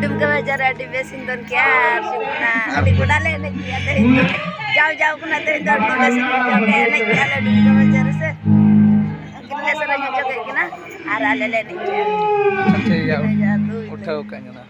Dumka jara di besin don kiar suna di kudale ne kiya teh jauh-jauh kuna teh don di besin joge ne kiya le dumka jara se kita sera joge kina ara lele ne kiya अच्छा या उठाओ कहीं ना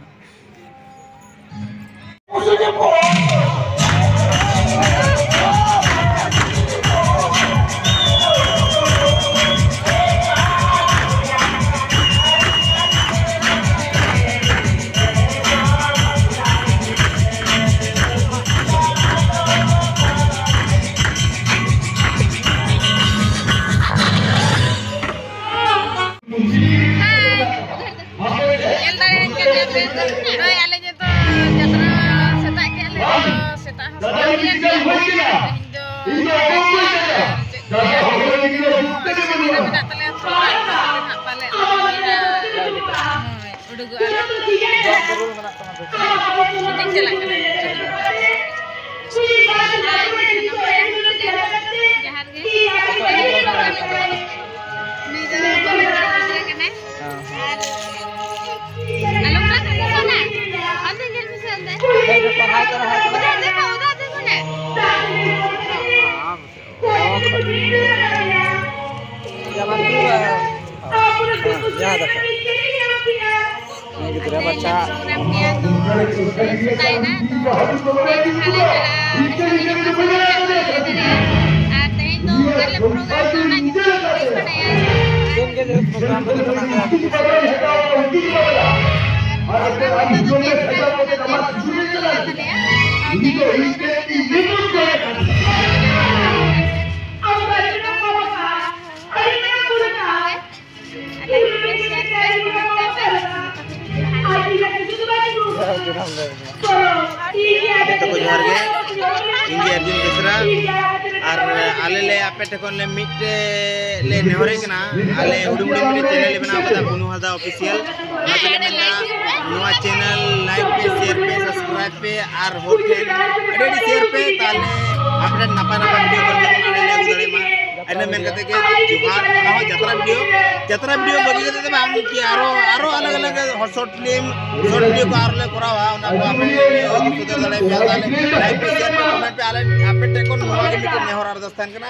आले आपे ठेकोन ले मिट ले नेहरे कना आले हुडुमुडी मिट चैनल ले बना बता बुनु हदा ऑफिशियल मतलब मेना नवा चैनल लाइक पे शेयर पे सब्सक्राइब पे आर होटल एडी शेयर पे ताले अपडेट नपा नपा वीडियो कर आले ले उदड़े मा एने मेन कते के जुहार ना जतरा वीडियो बगी कते बाम की आरो अलग अलग शॉर्ट फिल्म शॉर्ट वीडियो को आरले करावा ना को आपे उदर दड़े पे ताले लाइक पे शेयर पे कमेंट पे आले आपे ठेकोन नवा के मिट नेहर आर दस्तान कना